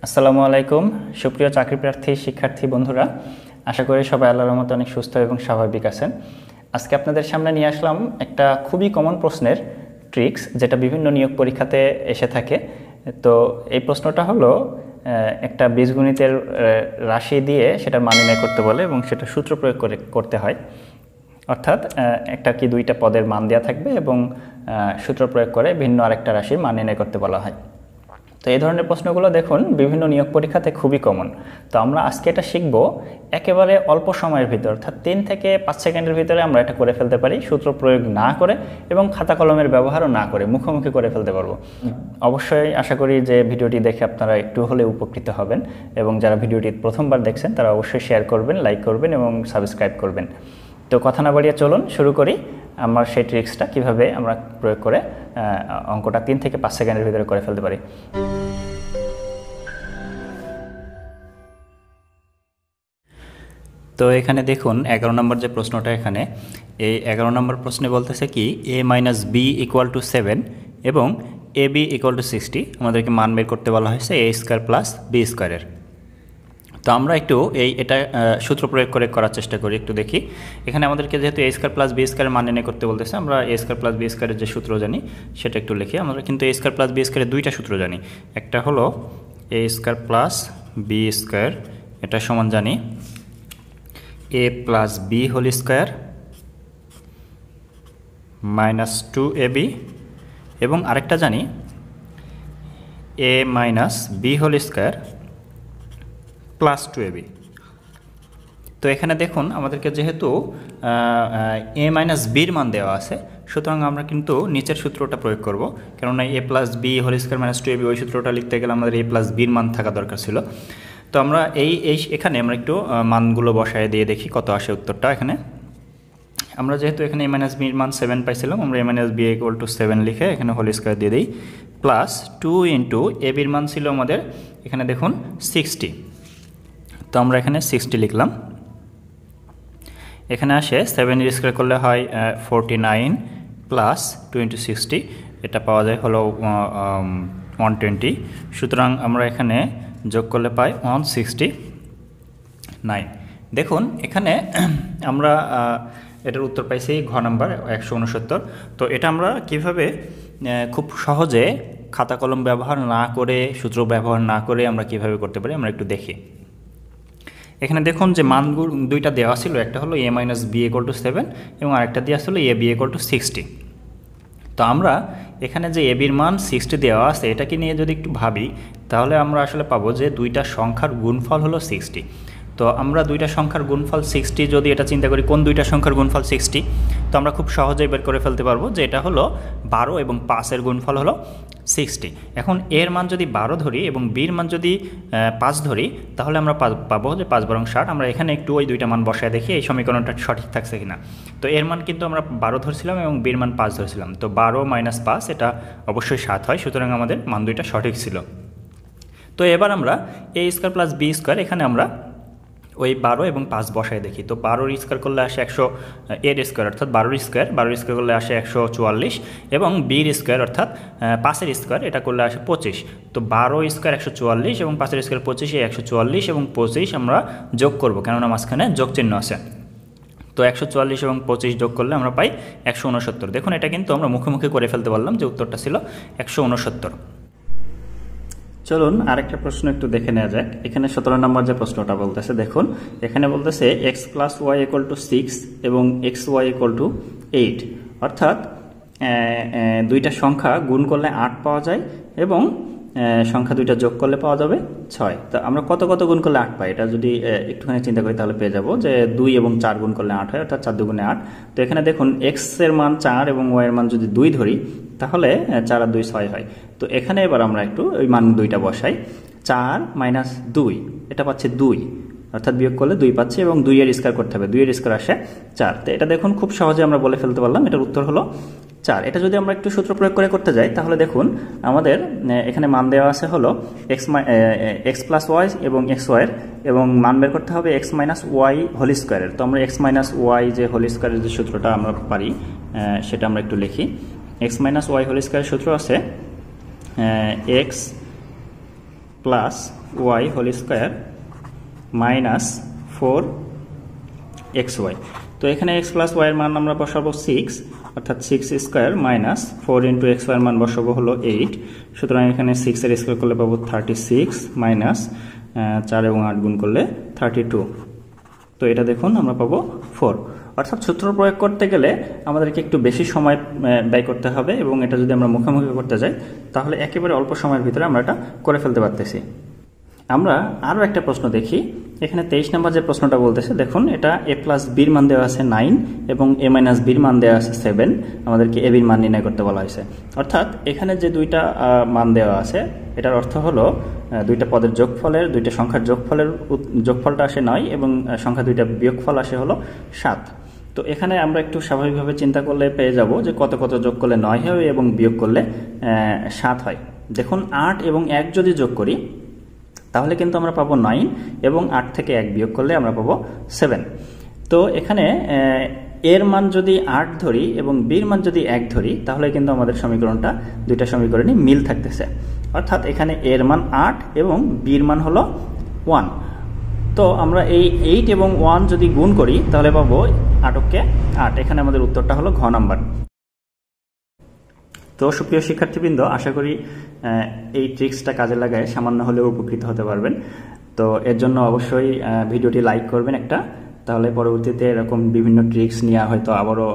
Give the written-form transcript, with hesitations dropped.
আসসালামু আলাইকুম সুপ্রিয় চাকরি প্রার্থী শিক্ষার্থী বন্ধুরা, আশা করি সবাই আল্লাহর রহমতে অনেক সুস্থ এবং স্বাভাবিক আছেন। আজকে আপনাদের সামনে নিয়ে আসলাম একটা খুবই কমন প্রশ্নের ট্রিক্স, যেটা বিভিন্ন নিয়োগ পরীক্ষাতে এসে থাকে। তো এই প্রশ্নটা হলো একটা বীজগণিতের রাশি দিয়ে সেটার মান নির্ণয় করতে বলে এবং সেটা সূত্র প্রয়োগ করে করতে হয়। অর্থাৎ একটা কি দুইটা পদের মান দেওয়া থাকবে এবং সূত্র প্রয়োগ করে ভিন্ন আরেকটা রাশির মান নির্ণয় করতে বলা হয়। তো এই ধরনের প্রশ্নগুলো দেখুন বিভিন্ন নিয়োগ পরীক্ষাতে খুবই কমন। তো আমরা আজকে এটা শিখব একেবারে অল্প সময়ের ভিতর, অর্থাৎ 3 থেকে 5 সেকেন্ডের ভিতরে আমরা এটা করে ফেলতে পারি, সূত্র প্রয়োগ না করে এবং খাতা কলমের ব্যবহারও না করে মুখোমুখি করে ফেলতে পারবো। অবশ্যই আশা করি যে ভিডিওটি দেখে আপনারা একটু হলে উপকৃত হবেন, এবং যারা ভিডিওটি প্রথমবার দেখছেন তারা অবশ্যই শেয়ার করবেন, লাইক করবেন এবং সাবস্ক্রাইব করবেন। তো কথা না বাড়িয়ে চলুন শুরু করি আমার সেই ট্রিক্সটা কিভাবে আমরা প্রয়োগ করে অঙ্কটা 3 থেকে 5 সেকেন্ডের ভিতরে করে ফেলতে পারি। তো এখানে দেখুন 11 নম্বর যে প্রশ্নটা, এখানে এই 11 নম্বর প্রশ্নে বলতেছে কি a - b = 7 এবং ab = 60 আমাদেরকে মান বের করতে বলা হয়েছে a² + b² এর। তো আমরা একটু এটা সূত্র প্রয়োগ করে করার চেষ্টা করি, একটু দেখি। এখানে আমাদেরকে যেহেতু a² + b² মান নির্ণয় করতে বলতেছে, আমরা a² + b² এর যে সূত্র জানি সেটা একটু লিখি। আমরা কিন্তু a² + b² এর দুইটা সূত্র জানি। একটা হলো a² + b² এটা সমান জানি a + b² - 2ab, এবং আরেকটা জানি a - b² + 2ab। তো এখানে দেখুন আমাদেরকে যেহেতু a - b-র মান দেওয়া আছে, সুতরাং আমরা কিন্তু নিচের সূত্রটা প্রয়োগ করব, কেননা a + b² - 2ab ওই সূত্রটা লিখতে গেলে আমাদের a + b-র মান থাকা দরকার ছিল। তো আমরা এখানে আমরা একটু মানগুলো বসায় দিয়ে দেখি কত আসে উত্তরটা। এখানে আমরা যেহেতু এখানে a - b-র মান 7 পাইছিলাম, আমরা a - b = 7 লিখে এখানে হোল স্কয়ার দিয়ে দিই, প্লাস 2 * ab-র মান ছিল আমাদের এখানে দেখুন 60। তো আমরা এখানে 60 লিখলাম। এখানে আসে 7 স্কয়ার করলে হয় 49 প্লাস 2 × 60, এটা পাওয়া যায় হলো 120। সুতরাং আমরা এখানে যোগ করলে পাই 169। দেখুন এখানে আমরা এটার উত্তর পাইছি ঘ নাম্বার 169। তো এটা আমরা কিভাবে খুব সহজে খাতা কলম ব্যবহার না করে, সূত্র ব্যবহার না করে আমরা কিভাবে করতে পারি আমরা একটু দেখি। এখানে দেখুন যে মানগুলো দুইটা দেওয়া ছিল, একটা হলো a - b = 7 এবং আরেকটা দেওয়া ছিল ab = 60। তো আমরা এখানে যে ab-র মান 60 দেওয়া আছে, এটাকে নিয়ে যদি একটু ভাবি তাহলে আমরা আসলে পাবো যে দুইটা সংখ্যার গুণফল হলো 60। তো আমরা দুইটা সংখ্যার গুণফল 60 যদি এটা চিন্তা করি, কোন দুইটা সংখ্যার গুণফল 60, তো আমরা খুব সহজেই বের করে ফেলতে পারবো যে এটা হলো 12 এবং 5-এর গুণফল হলো 60। এখন এর মান যদি 12 ধরি এবং b-র মান যদি 5 ধরি, তাহলে আমরা পাবো যে 5 × 60। আমরা এখানে একটু ওই দুইটা মান বসায় দেখি এই সমীকরণটা সঠিক থাকছে কিনা। তো এর মান কিন্তু আমরা 12 ধরছিলাম এবং b-র মান 5 ধরছিলাম। তো 12 - 5 এটা অবশ্যই 7 হয়, সুতরাং আমাদের মান দুইটা সঠিক ছিল। তো এবার আমরা a² + b² এখানে আমরা ওই 12 এবং 5 বসায় দেখি। তো 12-র স্কয়ার করলে আসে 100, এর স্কয়ার অর্থাৎ 12-র স্কয়ার করলে আসে 144, এবং b-র স্কয়ার অর্থাৎ 5-এর স্কয়ার এটা করলে আসে 25। তো 12 স্কয়ার 144 এবং 5-এর স্কয়ার 25, 144 এবং 25 আমরা যোগ করব, কেননা মাঝখানে যোগ চিহ্ন আছে। তো 144 এবং 25 যোগ করলে আমরা পাই 169। দেখুন এটা কিন্তু আমরা মুখোমুখি করে ফেলতে পারলাম যে উত্তরটা ছিল 169। চলুন আরেকটা প্রশ্ন একটু দেখে নেওয়া যাক। এখানে 17 নম্বর যে প্রশ্নটা বলতেছে, দেখুন এখানে বলতেছে x + y = 6 এবং xy = 8, অর্থাৎ দুইটা সংখ্যা গুণ করলে 8 পাওয়া যায় এবং সংখ্যা দুইটা যোগ করলে পাওয়া যাবে 6। তো আমরা কত কত গুণ করলে 8 পাই, এটা যদি একটুখানি চিন্তা করি তাহলে পেয়ে যাব যে 2 এবং 4 গুণ করলে 8 হয়, অর্থাৎ 4 × 2 = 8। তো এখানে দেখুন x-এর মান 4 এবং y-এর মান যদি 2 ধরি তাহলে 4 আর 2 6 হয়। তো এখানে এবার আমরা একটু ওই মান দুইটা বসাই। 4 - 2 এটা পাচ্ছে 2, অর্থাৎ বিয়োগ করলে 2 পাচ্ছি এবং 2-এর স্কয়ার করতে হবে, 2-এর স্কয়ার আসে 4। তো এটা দেখুন খুব সহজে আমরা বলে ফেলতে পারলাম, এটার উত্তর হলো 4। এটা যদি আমরা একটু সূত্র প্রয়োগ করে করতে যাই তাহলে দেখুন আমাদের এখানে মান দেওয়া আছে হলো x + y এবং xy, এবং মান বের করতে হবে x - y হোল স্কয়ারের। তো আমরা x - y যে হোল স্কয়ারের যে সূত্রটা আমরা পারি সেটা আমরা একটু লিখি। x - y হোল স্কয়ারের সূত্র আছে x plus y whole square minus 4xy। তো এখানে x প্লাস ওয়াই এর মান আমরা বসাবো 6, অর্থাৎ 6 square minus 4 into x y এর মান বসাবো হলো 8। সুতরাং এখানে 6 এর স্কোয়ার করলে পাবো 36 মাইনাস 4 এবং 8 গুণ করলে 32। তো এটা দেখুন আমরা পাবো 4। অর্থাৎ সূত্র প্রয়োগ করতে গেলে আমাদেরকে একটু বেশি সময় ব্যয় করতে হবে, এবং এটা যদি আমরা মুখোমুখি করতে যাই তাহলে একেবারে অল্প সময়ের ভিতরে আমরা এটা করে ফেলতে পারতেছি। আমরা আরও একটা প্রশ্ন দেখি। এখানে 23 নম্বর যে প্রশ্নটা বলতেছে, দেখুন এটা a প্লাস বির মান দেওয়া আছে 9 এবং a মাইনাস বির মান দেওয়া আছে 7, আমাদেরকে a বির মান নির্ণয় করতে বলা হয়েছে। অর্থাৎ এখানে যে দুইটা মান দেওয়া আছে এটার অর্থ হলো দুইটা পদের যোগফলের, দুইটা সংখ্যার যোগফলটা আসে 9 এবং সংখ্যা দুইটা বিয়োগফল আসে হলো 7। তো এখানে আমরা একটু স্বাভাবিকভাবে চিন্তা করলে পেয়ে যাব যে কত কত যোগ করলে 9 হয় এবং বিয়োগ করলে 7 হয়। দেখুন 8 এবং 1 যদি যোগ করি তাহলে কিন্তু আমরা পাবো 9 এবং 8 থেকে 1 বিয়োগ করলে আমরা পাবো 7। তো এখানে এর মান যদি 8 ধরি এবং বির মান যদি 1 ধরি তাহলে কিন্তু আমাদের সমীকরণটা দুইটা সমীকরণই মিল থাকতেছে। অর্থাৎ এখানে এর মান 8 এবং বির মান হলো 1। তো আমরা এই 8 এবং 1 যদি গুণ করি তাহলে পাবো 8কে 8। এখানে আমাদের উত্তরটা হলো ঘ নাম্বার। তো সুপ্রিয় শিক্ষার্থীবৃন্দ, আশা করি এই ট্রিক্সটা কাজে লাগায় সামান্য হলেও উপকৃত হতে পারবেন। তো এর জন্য অবশ্যই ভিডিওটি লাইক করবেন একটা, তাহলে পরবর্তীতে এরকম বিভিন্ন ট্রিক্স নিয়ে হয়তো আবারও